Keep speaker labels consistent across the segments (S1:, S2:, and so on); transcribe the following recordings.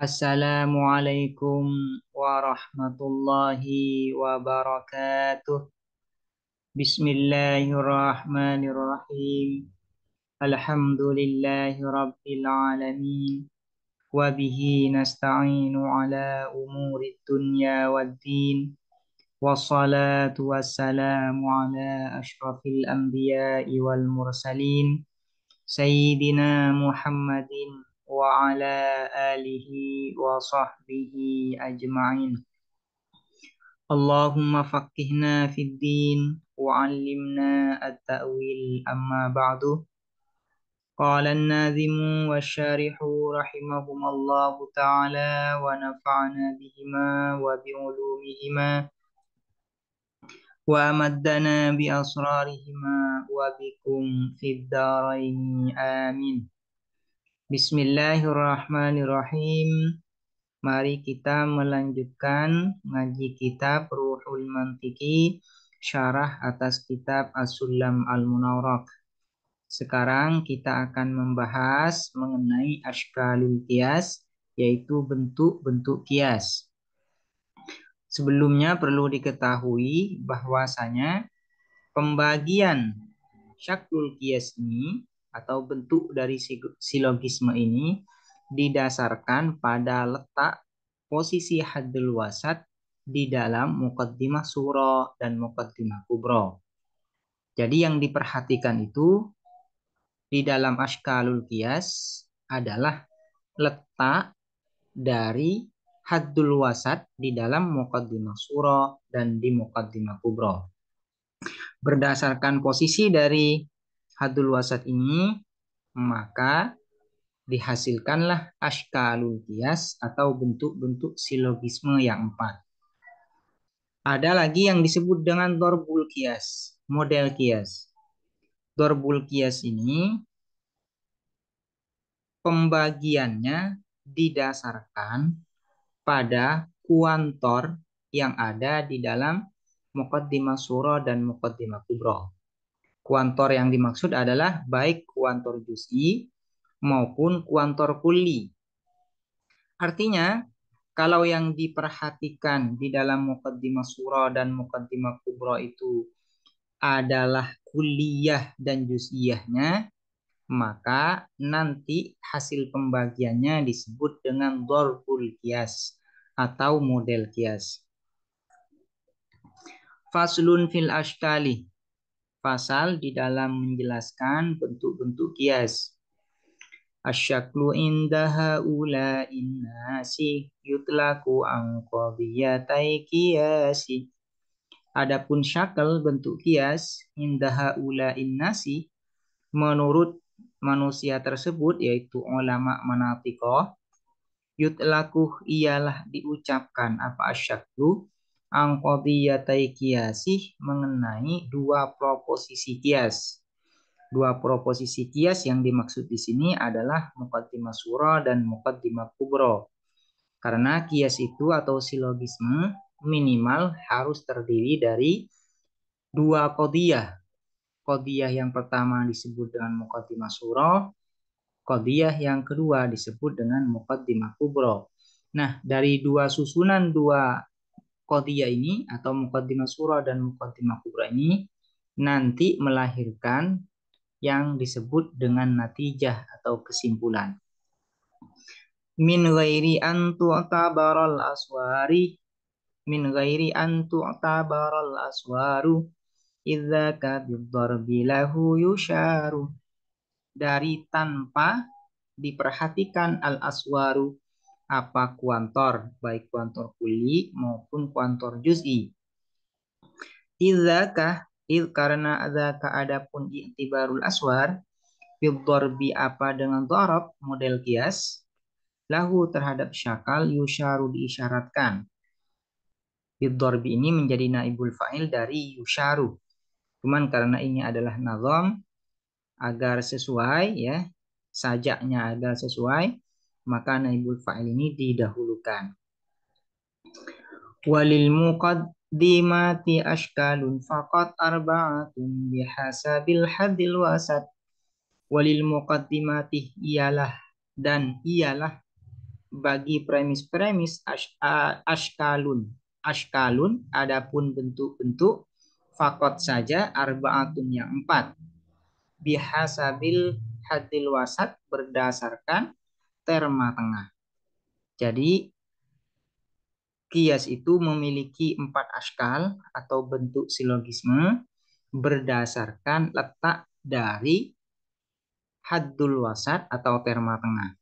S1: Assalamualaikum warahmatullahi wabarakatuh. Bismillahirrahmanirrahim. Alhamdulillahi rabbil alamin. Wabihi nasta'inu ala umuri dunya waddin. Wassalatu wassalamu ala ashrafil anbiya'i wal mursalin. Sayyidina Muhammadin wa ala alihi wa sahbihi ajma'in. Allahumma faqihna fid din wa 'allimna at-ta'wil amma ba'du. Qala an-nadhimu wasyarihu rahimahumallahu ta'ala wa nafa'ana bihima wa bi'ulumihima wa amaddana bi asrarihima wa bikum fid dharaini amin. Bismillahirrahmanirrahim. Mari kita melanjutkan ngaji kitab Ruhul Mantiki, syarah atas kitab As-Sulam Al-Munawwarah. Sekarang kita akan membahas mengenai Ashkalul Qiyas, yaitu bentuk-bentuk kias. Sebelumnya perlu diketahui bahwasanya pembagian syaklul qiyas ini atau bentuk dari silogisme ini didasarkan pada letak posisi haddul wasat di dalam muqaddimah surah dan muqaddimah kubra. Jadi yang diperhatikan itu di dalam ashkalul qiyas adalah letak dari haddul wasat di dalam muqaddimah surah dan di muqaddimah kubra. Berdasarkan posisi dari haddul wasat ini, maka dihasilkanlah ashkalul qiyas atau bentuk-bentuk silogisme yang 4. Ada lagi yang disebut dengan dorbul qiyas, model qiyas. Dorbul qiyas ini pembagiannya didasarkan pada kuantor yang ada di dalam muqaddimah surah dan muqaddimah kubra. Kuantor yang dimaksud adalah baik kuantor juz'i maupun kuantor kulli. Artinya, kalau yang diperhatikan di dalam muqaddimah surah dan muqaddimah kubra itu adalah kulliyah dan juz'iyahnya, maka nanti hasil pembagiannya disebut dengan dorbul qiyas atau model qiyas. Faslun fil ashkali. Pasal di dalam menjelaskan bentuk-bentuk qiyas. Asyaklu inda haula'in nasi yutlaku an qadiyatai qiyasi. Adapun syakal bentuk qiyas inda haula'in nasi menurut manusia tersebut, yaitu ulama manatiqah, yutlaku ialah diucapkan apa asyaklu an qadiyatai qiyasi mengenai dua proposisi qiyas. Dua proposisi qiyas yang dimaksud di sini adalah muqaddimah surah dan muqaddimah kubra. Karena qiyas itu atau silogisme minimal harus terdiri dari dua qadiyah. Qadiyah yang pertama disebut dengan muqaddimah surah, qadiyah yang kedua disebut dengan muqaddimah kubra. Nah, dari dua susunan dua qadiyah ini atau muqaddimah surah dan muqaddimah kubra ini nanti melahirkan yang disebut dengan natijah atau kesimpulan. Min ghairi an tu'tabaral aswari, min ghairi an tu'tabaral aswaru idza ka bidarbi lahu yusharu. Dari tanpa diperhatikan al aswaru apa kuantor, baik kuantor kulli maupun kuantor juz'i. Idza ka karena adzaka adapun i'tibarul aswar fil darbi apa dengan darab model qiyas lahu terhadap syakal yusharu diisyaratkan. Fil darbi ini menjadi naibul fa'il dari yusharu. Cuman karena ini adalah nazam agar sesuai ya, sajaknya agar sesuai, maka naibul fa'il ini didahulukan. Walil muqaddimati ashkalun faqat arba'atun bihasabil hadil wasat. Walil muqaddimati ialah dan ialah bagi premis-premis ashkalun. Ashkalun adapun bentuk-bentuk fakot saja arbaatun yang 4. Bihasabil hadil wasat berdasarkan terma tengah. Jadi kias itu memiliki 4 ashkal atau bentuk silogisme berdasarkan letak dari haddul wasat atau terma tengah.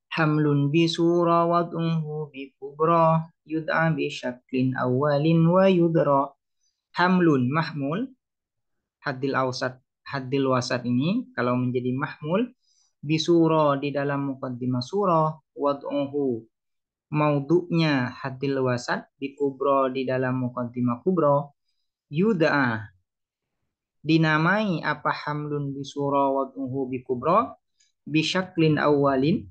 S1: Hamlun bi sura wad'uhu bi kubra yud'a bi syaklin awalin wa yudra. Hamlun mahmul haddil wasat ini kalau menjadi mahmul bisuro di dalam muqaddimah surah wad'uhu maudhu'nya haddil wasat di kubro di dalam muqaddimah kubro yud'a dinamai apa hamlun bisuro wad'uhu bi kubro bisyaklin awalin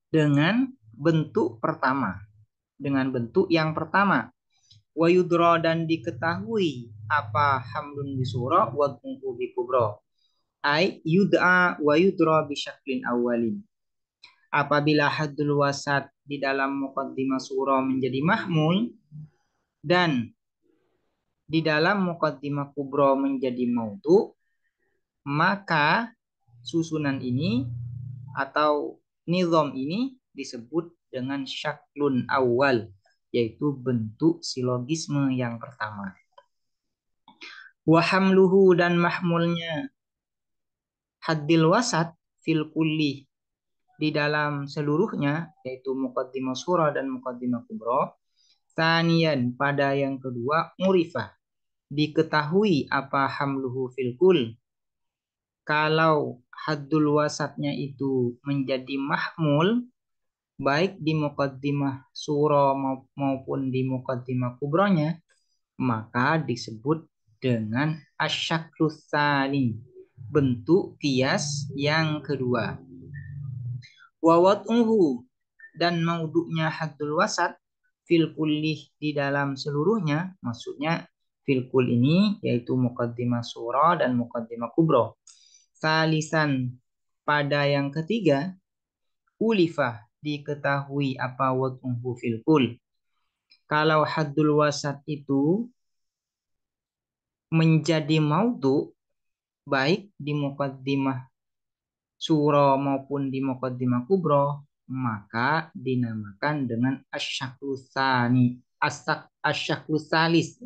S1: dengan bentuk pertama, dengan bentuk yang pertama. Wa yudra dan diketahui apa hamlun bisura wa bi kubra. Ai yud'a wa yudra bisyaklin awalin. Apabila haddul wasat di dalam muqaddimah surah menjadi mahmul dan di dalam muqaddimah kubra menjadi maudhu, maka susunan ini atau nizam ini disebut dengan syaklun awal, yaitu bentuk silogisme yang pertama. Wa hamluhu dan mahmulnya haddil wasat fil kulli di dalam seluruhnya, yaitu muqaddimah surah dan muqaddimah kubra. Tanian pada yang kedua murifah diketahui apa hamluhu fil kul. Kalau haddul wasatnya itu menjadi mahmul baik di muqaddimah surah maupun di muqaddimah kubronya, maka disebut dengan asyaklus tsani, bentuk kias yang kedua. Wawat'uhu dan maudhu'nya haddul wasat fil kullih di dalam seluruhnya, maksudnya fil kul ini yaitu muqaddimah surah dan muqaddimah kubro. Salisan pada yang ketiga ulifah diketahui apa wad'uhu fil kul. Kalau haddul wasat itu menjadi maudhu baik di muqaddimah surah maupun di muqaddimah kubro, maka dinamakan dengan asyaklusani, asyaklusalis.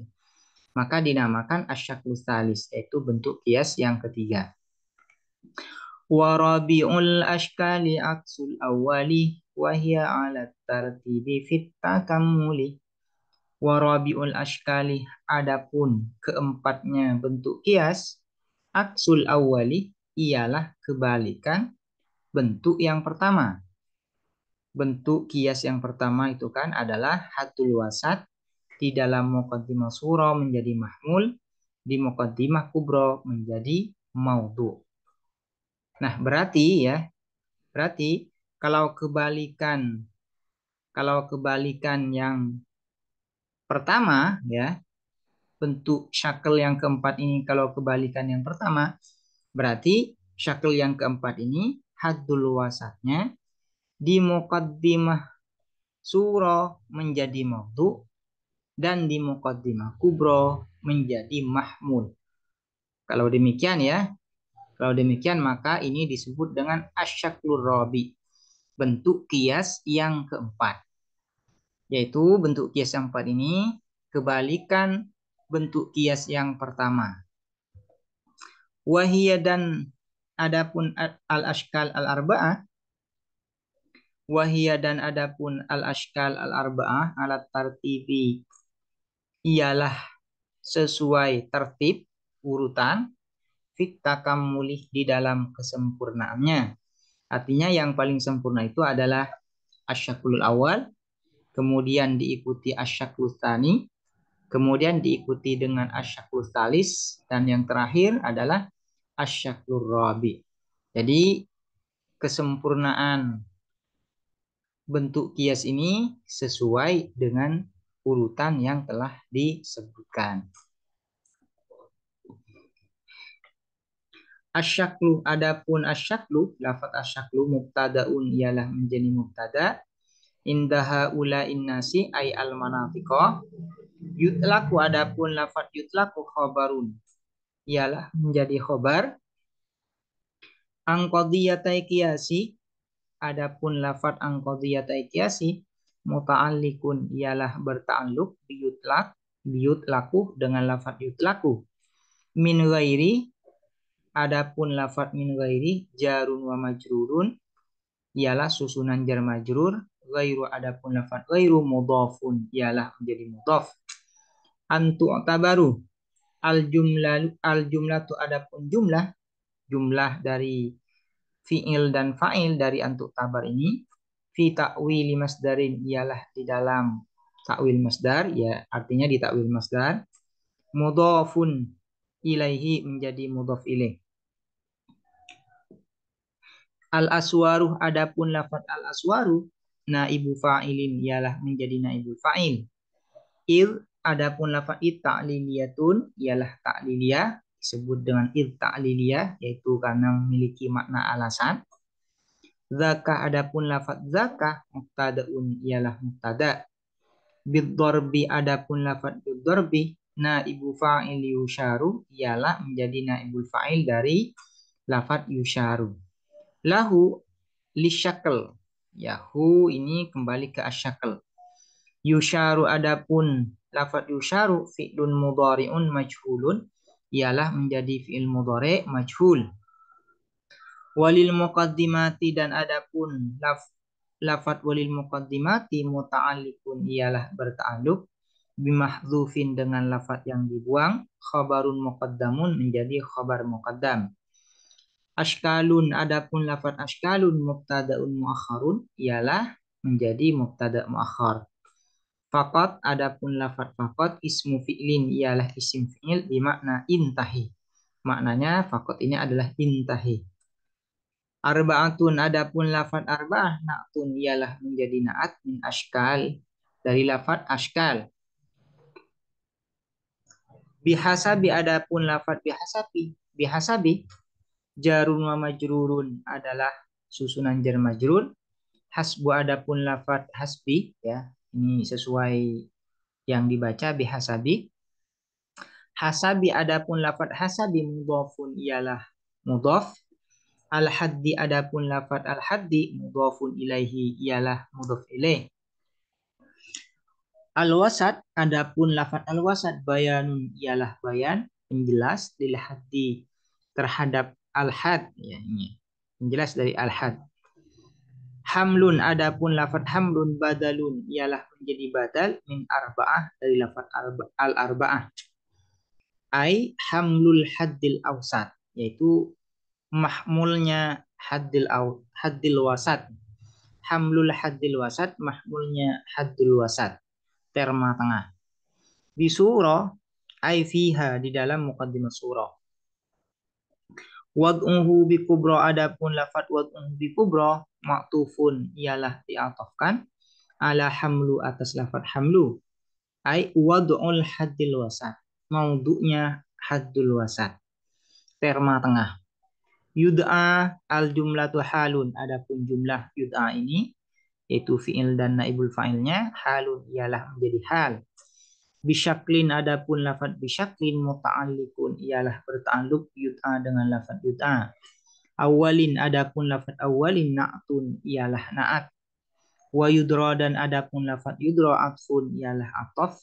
S1: Maka dinamakan asyaklusalis, yaitu bentuk kias yang ketiga. Warabi'ul ashkali aksul awali wahya ala tartibi fit takamuli. Warabi'ul ashkali adapun keempatnya bentuk kias aksul awali ialah kebalikan bentuk yang pertama. Bentuk kias yang pertama itu kan adalah haddul wasat di dalam muqaddimah surah menjadi mahmul, di muqaddimah kubro menjadi maudhu. Nah, berarti kalau kebalikan yang pertama ya, bentuk syakl yang keempat ini kalau kebalikan yang pertama, berarti syakl yang keempat ini haddul wasatnya di muqaddimah surah menjadi maudhu dan di muqaddimah kubro menjadi mahmul. Kalau demikian maka ini disebut dengan asyaklur rabi, bentuk kias yang keempat. Yaitu bentuk kias yang keempat ini kebalikan bentuk kias yang pertama. Wahiyya dan adapun al-ashkal al-arba'ah, wahiyya dan adapun al-ashkal al-arba'ah alat tartibi ialah sesuai tertib urutan fit takamulih di dalam kesempurnaannya. Artinya yang paling sempurna itu adalah asyaklul awal, kemudian diikuti asyaklus tsani, kemudian diikuti dengan asyaklus tsalis, dan yang terakhir adalah asyaklur rabi. Jadi kesempurnaan bentuk kias ini sesuai dengan urutan yang telah disebutkan. Asyaklu, adapun asyaklu, lafat asyaklu mubtadaun ialah menjadi mubtada. Indaha ula innasi ay al manafiqah. Yutlaku, adapun lafat yutlaku khobarun ialah menjadi khobar. Angqadiyatai qiyasi, adapun lafat angqadiyatai qiyasi muta'alliqun ialah berta'alluq biyutlaku dengan lafat yutlaku. Min ghairi, adapun lafat min ghairi jarun wa majrurun ialah susunan jar majrur. Ghairu, adapun lafat ghairu mudhafun ialah menjadi mudhaf. Antu tabaru al jumlatu, adapun jumlah dari fiil dan fa'il dari antuk tabar ini fi ta'wili masdarin ialah di dalam takwil masdar, ya artinya di takwil masdar. Mudhafun ilaihi menjadi mudhaf ilaih. Al aswaru, adapun lafaz al aswaru naibu fa'ilin ialah menjadi naibul fa'il. Adapun lafaz id ta'liliyatun ialah ta'liliyah, disebut dengan id ta'liliyah yaitu karena memiliki makna alasan. Zakah, adapun lafaz zakah mubtadaun ialah mubtada. Biddarbi, adapun lafaz biddarbi naibu fa'il yusharu ialah menjadi naibul fa'il dari lafaz yusharu. Lahu lisyakl, yahu ini kembali ke asyakl. Yusharu, adapun lafaz yusharu fi'lun mudhari'un majhulun ialah menjadi fi'il mudhari' majhul. Walil muqaddimati, dan adapun lafat walil muqaddimati muta'alliqun ialah berta'alluq bimahdzufin dengan lafat yang dibuang. Khabarun muqaddamun menjadi khabar muqaddam. Ashkalun, adapun lafat ashkalun mubtadaun muakhharun ialah menjadi mubtada muakhar. Faqat, adapun lafat faqat ismu fi'lin ialah isim fi'il bermakna intahi. Maknanya faqat ini adalah intahi. Arba'atun, adapun lafat arba'ah na'tun ialah menjadi na'at min ashkal dari lafat ashkal. Bihasabi, adapun lafat bihasabi jarun wa majrurun adalah susunan jar majrur. Hasbu, adapun lafat hasbi, ya ini sesuai yang dibaca bihasabi. Hasabi, adapun lafat hasabi mudhafun ialah mudhaf. Al-haddi, adapun lafat al-haddi mudhafun ilaihi ialah mudhaf ilaih. Al-wasat, adapun lafat al-wasat bayanun ialah bayan, penjelas lil haddi terhadap al-had, ya ini penjelas dari al-had. Hamlun, adapun lafat hamlun badalun ialah menjadi badal min arba'ah dari lafat al-arba'ah. Ai hamlul haddil awsat, yaitu mahmulnya haddil wasat. Hamlul haddil wasat, mahmulnya haddul wasat, terma tengah. Di surah ay fiha, di dalam muqaddimah surah. Wad'uhu bi kubra, adapun lafat wad'uhu bi kubra maktufun ialah diatofkan ala hamlu atas lafat hamlu. Ay wad'ul haddil wasat, maudhu'nya haddul wasat, terma tengah. Yud'a al jumlatu halun, adapun jumlah yud'a ini yaitu fi'il dan naibul fa'ilnya halun ialah menjadi hal. Bisyaklin, adapun lafaz bisyaklin muta'alliqun ialah berta'alluq yud'a dengan lafaz yud'a. Awalin, adapun lafaz awalin na'tun ialah na'at. Wa yudra, dan adapun lafaz yudra atfun ialah ataf.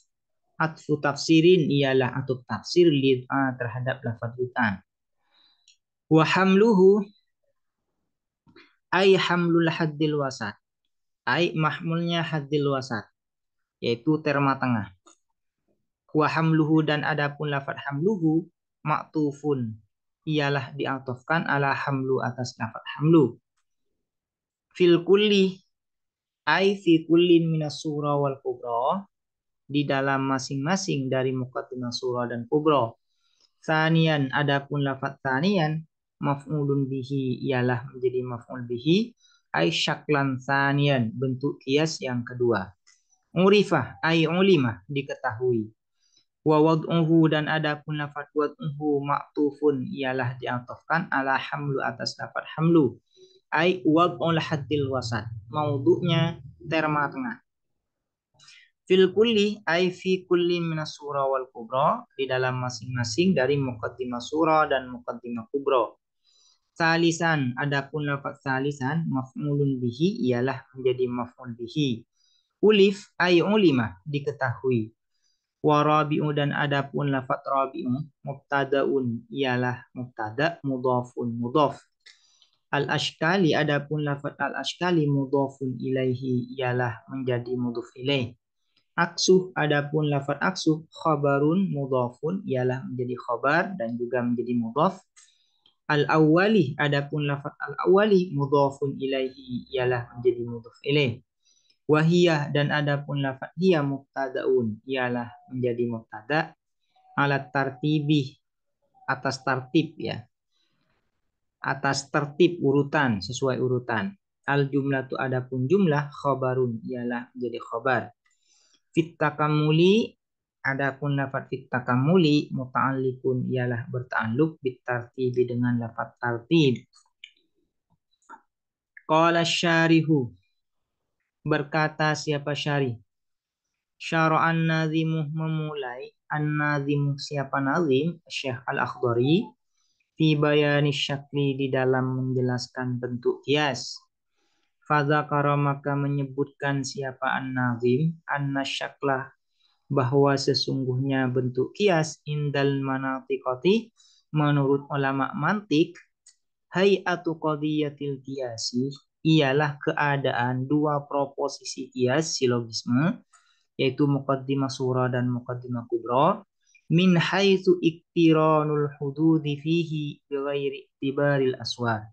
S1: Atfu tafsirin ialah atuf tafsir lid'a terhadap lafaz yud'a. Wa hamluhu ay hamlul haddil wasat, ay mahmulnya haddil wasat yaitu terma tengah. Wa hamluhu, dan adapun lafaz hamluhu maktufun ialah diatofkan ala hamlu atas lafaz hamlu. Fil kulli ay fi kullin minas surah wal kubra, di dalam masing-masing dari muqaddimah surah dan kubra. Sanian, adapun lafaz sanian maf'ulun bihi ialah menjadi maf'ul bihi ay syaklan sanian, bentuk kias yang kedua. Urifah ay ulimah, diketahui. Wa wad'uhu dan adapun lafaz wad'uhu ma'tufun ialah diatofkan ala hamlu atas lafaz hamlu. Ai wad'ul haddil wasat. Maudhu'nya terma tengah. Fil kulli ai fi kulli minas surah wal kubra, di dalam masing-masing dari muqaddimah surah dan muqaddimah kubra. Salisan, adapun lafaz salisan maf'ulun bihi ialah menjadi maf'ul bihi. Ulif ay ulima diketahui. Wa rabi'u dan adapun lafaz rabi'u mubtadaun ialah mubtada mudhafun mudhaf. Al ashkali adapun lafaz al ashkali mudhafun ilaihi ialah menjadi mudhaf ilaih. Aksuh adapun lafaz aksuh khabarun mudhafun ialah menjadi khabar dan juga menjadi mudhaf. Al awwali adapun lafaz al awwali mudhafun ilaihi ialah menjadi mudhaf ilaih. Wahiyah dan adapun lafaz hiya mubtadaun ialah menjadi mubtada alat tartibih atas tartib ya, atas tertib urutan sesuai urutan. Al jumlah tu adapun jumlah khabarun ialah menjadi khabar. Fit takamuli adapun lafaz fit takamuli muta'alliqun ialah berta'alluq bit tartibi dengan lafaz tartib. Qala syarihu berkata siapa syarih? Syara'an nazimuh memulai an-nazimu siapa nazim Syekh Al-Akhdari fi bayani syakli di dalam menjelaskan bentuk kias. Fadzakara maka menyebutkan siapa an-nazim anna syaklah bahwa sesungguhnya bentuk kias indal manatiqati menurut ulama mantik hay'atu qadiyatil kiasi ialah keadaan dua proposisi kias silogisme yaitu muqaddimah surah dan muqaddimah kubra min haitsu iktiranul hududi fihi bighairi tibaril aswar,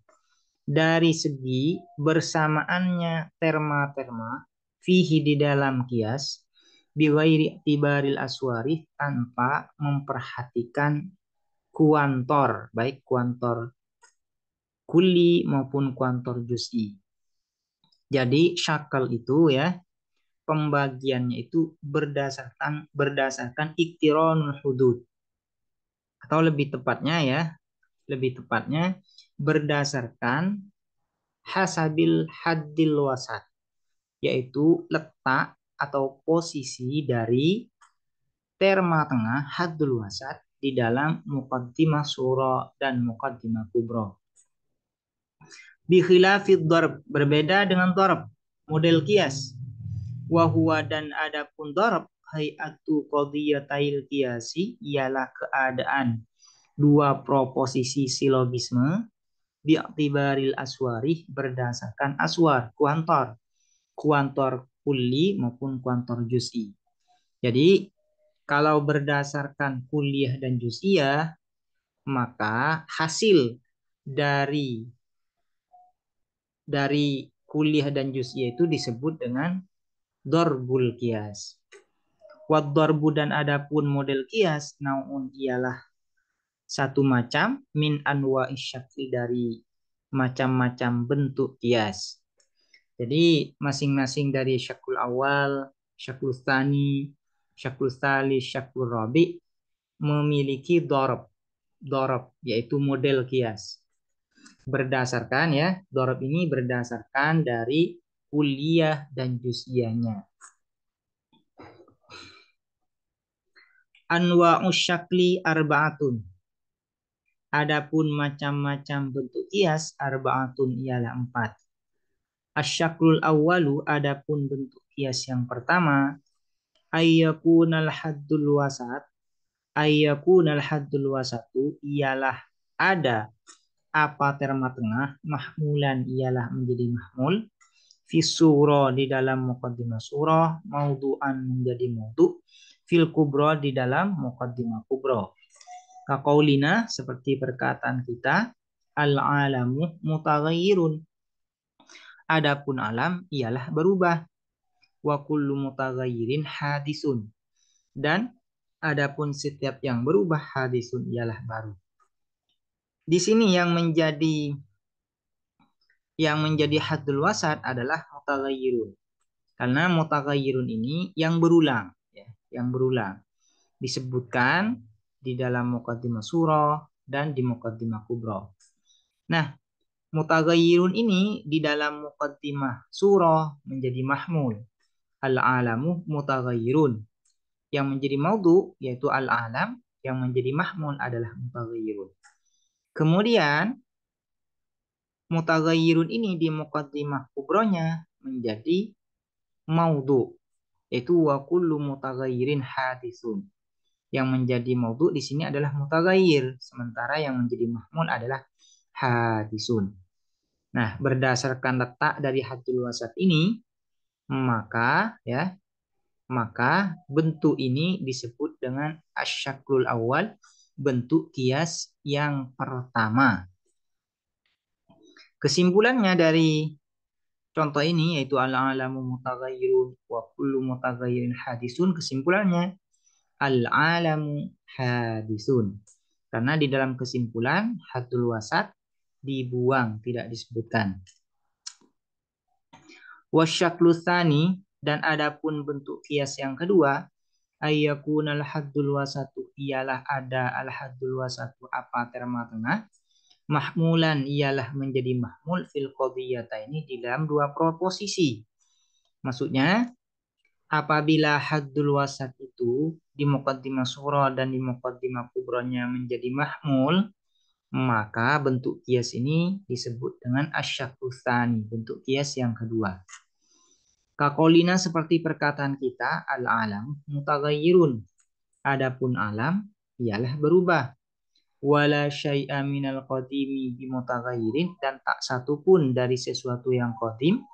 S1: dari segi bersamaannya terma-terma fihi di dalam kias bighairi tibaril aswari tanpa memperhatikan kuantor baik kuantor kulli maupun kuantor juz'i. Jadi syakal itu ya pembagiannya itu berdasarkan iktironul hudud atau lebih tepatnya berdasarkan hasabil haddil wasat, yaitu letak atau posisi dari terma tengah haddul wasat di dalam muqaddimah surah dan muqaddimah kubra. Bi khilafid darb berbeda dengan darb model kias. Wahuwa dan adapun darab hayatu qadiyatail qiyasi ialah keadaan dua proposisi silogisme bi'tibaril aswari berdasarkan aswar kuantor kulli maupun kuantor juz'i. Jadi kalau berdasarkan kuliah dan juz'iyah maka hasil dari kuliah dan juz'iyah itu disebut dengan darbul qiyas. Wad darbu dan adapun model qiyas naun ialah satu macam min anwa isyakli dari macam-macam bentuk qiyas. Jadi masing-masing dari syakul awal, syakul tsani, syakul tsalis, syakul rabi memiliki darab yaitu model qiyas. Berdasarkan ya, darab ini berdasarkan dari kuliah dan juz'iyahnya. Anwa'us syakli arba'atun. Adapun macam-macam bentuk kias arba'atun ialah 4. Asyaklul awwalu adapun bentuk kias yang pertama ayyakunal haddul wasatu ialah ada apa terma tengah mahmulan ialah menjadi mahmul fi surah di dalam muqaddimah surah maudu'an menjadi maudhu' fil kubra di dalam muqaddimah kubra. Kaqaulina seperti perkataan kita al-alamu mutaghayyirun. Adapun alam ialah berubah. Wa kullu mutaghayyirin hadisun. Dan adapun setiap yang berubah hadisun ialah baru. Di sini yang menjadi haddul wasat adalah mutaghayyirun. Karena mutaghayyirun ini yang berulang ya, yang berulang. disebutkan di dalam muqaddimah surah dan di muqaddimah kubra. Nah, mutaghayyirun ini di dalam muqaddimah surah menjadi mahmul. Al-alamu mutaghayyirun. Yang menjadi maudhu yaitu al-alam, yang menjadi mahmul adalah mutaghayyirun. Kemudian mutaghayyirun ini di muqaddimah kubronya menjadi maudhu, yaitu wa kullu mutaghayyirin hadisun. Yang menjadi maudhu di sini adalah mutaghayyir, sementara yang menjadi mahmul adalah hadisun. Nah, berdasarkan letak dari haddul wasat ini, maka bentuk ini disebut dengan asyaklul awal, bentuk kias yang pertama. Kesimpulannya dari contoh ini yaitu al-alamu mutaghayyirun wa kullu mutaghayyirin hadisun. Kesimpulannya al-alamu hadisun. Karena di dalam kesimpulan haddul wasat dibuang, tidak disebutkan. Wasyaklu tsani, dan adapun bentuk kias yang kedua, ayyakunal haddul wasatu, ialah ada al haddul wasatu apa terma tengah, mahmulan ialah menjadi mahmul fil qadiyataini di dalam dua proposisi. Maksudnya apabila haddul wasat itu di muqaddimah surah dan di muqaddimah kubronya menjadi mahmul, maka bentuk kias ini disebut dengan asyaklu tsani, bentuk kias yang kedua. Kakolina seperti perkataan kita, al-alam mutaghayyirun. Adapun alam ialah berubah. Wala syai'a minal qadimi bimutaghayyirin, dan tak satu pun dari sesuatu yang qadim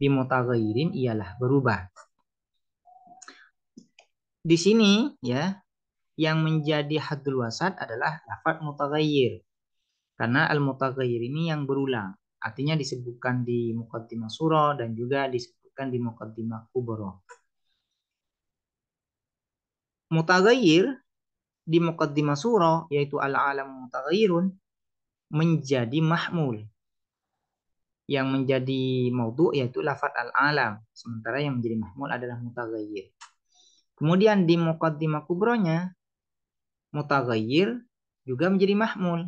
S1: bimutaghayyirin ialah berubah. Di sini ya, yang menjadi haddul wasat adalah lafaz mutaghayyir. Karena al-mutaghayyir ini yang berulang. Artinya disebutkan di muqaddimah surah dan juga disebutkan di muqaddimah kubra. Mutaghayyir di muqaddimah surah yaitu al-alam mutaghayyirun menjadi mahmul. Yang menjadi maudhu yaitu lafaz al-alam, sementara yang menjadi mahmul adalah mutaghayyir. Kemudian di muqaddimah kubronya mutaghayyir juga menjadi mahmul.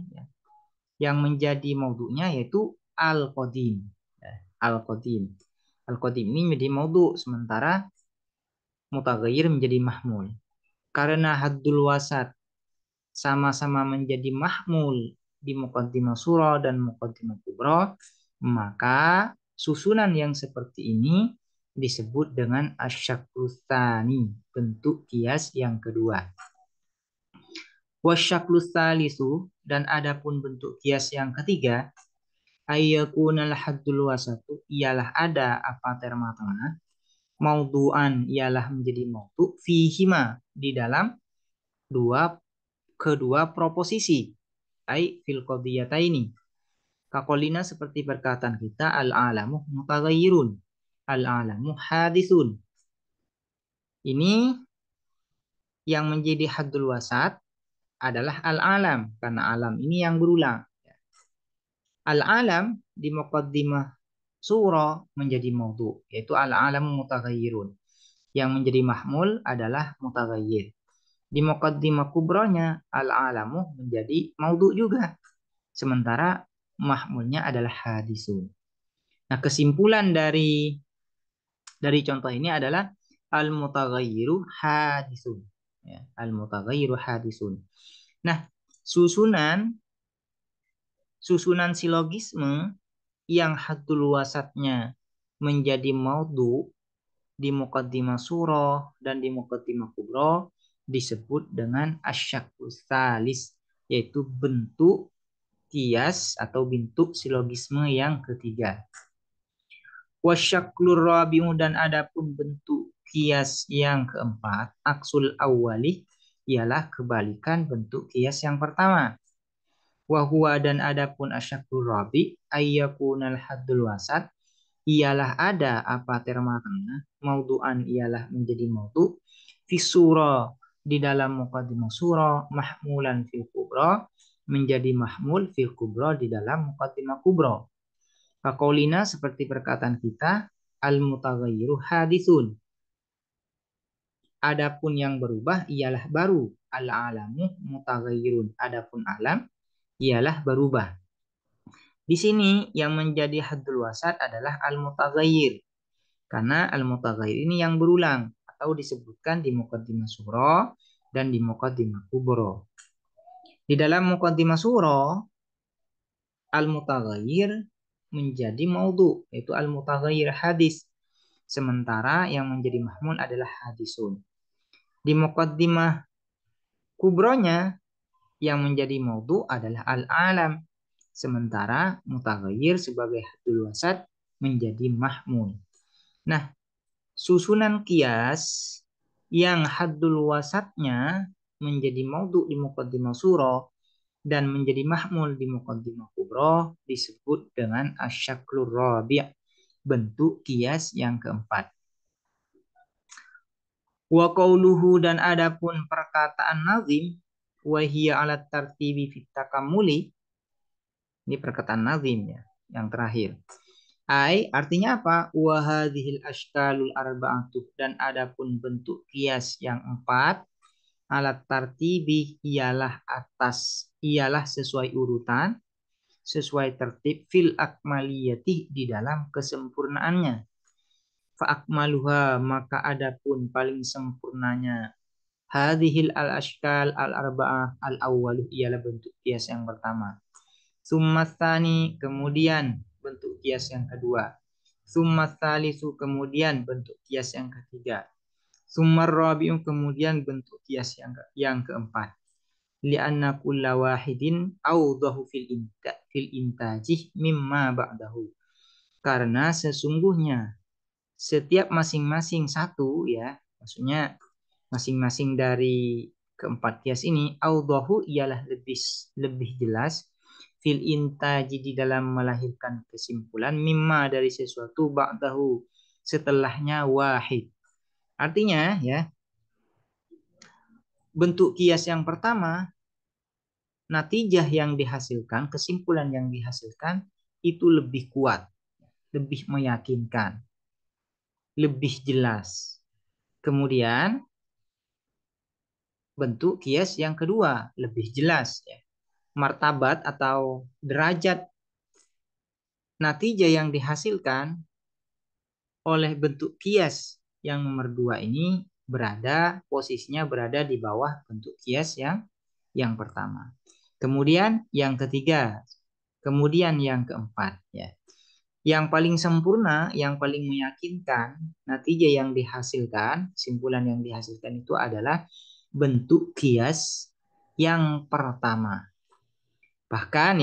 S1: Yang menjadi maudhu'nya yaitu al-qadim. Al-qadim. Al-qadim ini menjadi maudhu, sementara mutaghayyir menjadi mahmul. Karena haddul wasat sama-sama menjadi mahmul di muqaddimah surah dan muqaddimah kubra, maka susunan yang seperti ini disebut dengan asyaklu tsani, bentuk kias yang kedua. Wasyaklu tsalisu, dan adapun bentuk kias yang ketiga, ayyakunal haddul wasatu, ialah ada apa terma tengah, maudhu'an ialah menjadi maudhu, fihima di dalam kedua proposisi, ai fil qadiyataini. Kakolina seperti perkataan kita, al-alamu mutaghayyirun, al-alamu hadithun. Ini yang menjadi haddul wasat adalah al-alam, karena alam ini yang berulang. Al-alam di muqaddimah surah menjadi maudhu, yaitu al-alamu mutaghayyirun. Yang menjadi mahmul adalah mutaghayyir. Di muqaddimah kubranya al-alamu menjadi maudhu juga, sementara mahmulnya adalah hadisun. Nah, kesimpulan dari contoh ini adalah al-mutaghayyiru hadisun. Ya, al-mutaghayyiru hadisun. Nah, susunan silogisme yang haddul wasatnya menjadi maudhu di muqaddimah surah dan di muqaddimah kubra disebut dengan asyaklus tsalis, yaitu bentuk kias atau bentuk silogisme yang ketiga. Wasyaklur rabi'u, dan adapun bentuk kias yang keempat, aksul awwali, ialah kebalikan bentuk kias yang pertama. Wahuwa, dan adapun asyaklur rabi, ayyakunal haddul wasat, ialah ada apa terma tengah, maudhu'an ialah menjadi maudhu, fi surah di dalam muqaddimah surah, mahmulan fil kubra menjadi mahmul fil kubra di dalam muqaddimah kubra. Faqaulina seperti perkataan kita, al-mutaghayyiru hadithun. Adapun yang berubah ialah baru. Al-alamu mutaghayyirun. Adapun alam ialah berubah. Di sini yang menjadi haddul wasat adalah al-mutaghayyir. Karena al-mutaghayyir ini yang berulang atau disebutkan di muqaddimah surah dan di muqaddimah kubro. Di dalam muqaddimah surah, al-mutaghayyir menjadi maudhu, yaitu al-mutaghayyir hadis. Sementara yang menjadi mahmul adalah hadisun. Di muqaddimah kubronya yang menjadi maudhu adalah al-alam. Sementara mutaghayyir sebagai haddul wasat menjadi mahmul. Nah, susunan kias yang haddul wasatnya menjadi maudhu di muqaddimah surah dan menjadi mahmul di muqaddimah kubro disebut dengan asyaklur rabi', bentuk kias yang keempat. Wa qauluhu dan adapun perkataan nazim wa hiya ala tartibi fit takamuli, ini perkataan nazim ya, yang terakhir. Artinya apa? Wa hadhil ashkalul arba'atu, dan adapun bentuk kias yang empat, alat tartibi ialah sesuai urutan, sesuai tertib fil akmaliyati di dalam kesempurnaannya. Fa akmaluha, maka adapun paling sempurnanya hadhil al ashkal al arba'ah al awwalu ialah bentuk kias yang pertama. Summasani, kemudian bentuk kias yang kedua. Summasalisu, kemudian bentuk kias yang ketiga. Summar rabi'u, kemudian bentuk kias yang keempat. Li'anna kulla wahidin awdahu fil intajih mimma ba'dahu. Karena sesungguhnya setiap masing-masing satu ya, maksudnya masing-masing dari keempat kias ini, awdahu ialah lebih jelas, fil intaji di dalam melahirkan kesimpulan, mimma dari sesuatu, ba'dahu setelahnya, wahid. Artinya ya, bentuk kias yang pertama, natijah yang dihasilkan, kesimpulan yang dihasilkan itu lebih kuat, lebih meyakinkan, lebih jelas. Kemudian bentuk kias yang kedua lebih jelas ya. Martabat atau derajat natijah yang dihasilkan oleh bentuk kias yang nomor 2 ini posisinya berada di bawah bentuk kias yang pertama. Kemudian yang ketiga, kemudian yang keempat ya. Yang paling sempurna, yang paling meyakinkan natijah yang dihasilkan, kesimpulan yang dihasilkan itu adalah bentuk kias yang pertama. Bahkan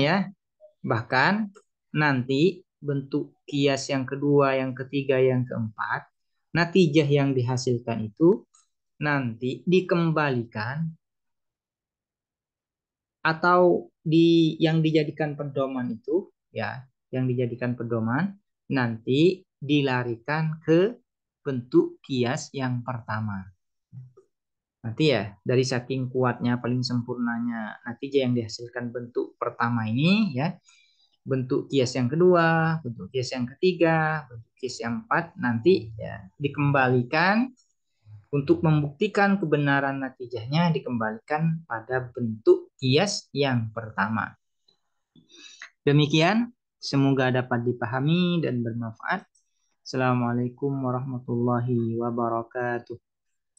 S1: nanti bentuk kias yang kedua, yang ketiga, yang keempat, natijah yang dihasilkan itu nanti dikembalikan atau yang dijadikan pedoman itu ya, yang dijadikan pedoman nanti dilarikan ke bentuk kias yang pertama. Nanti ya, dari saking kuatnya, paling sempurnanya natijah yang dihasilkan bentuk pertama ini ya, bentuk kias yang kedua, bentuk kias yang ketiga, bentuk kias yang keempat nanti ya dikembalikan untuk membuktikan kebenaran natijahnya, dikembalikan pada bentuk kias yang pertama. Demikian, semoga dapat dipahami dan bermanfaat. Assalamualaikum warahmatullahi wabarakatuh.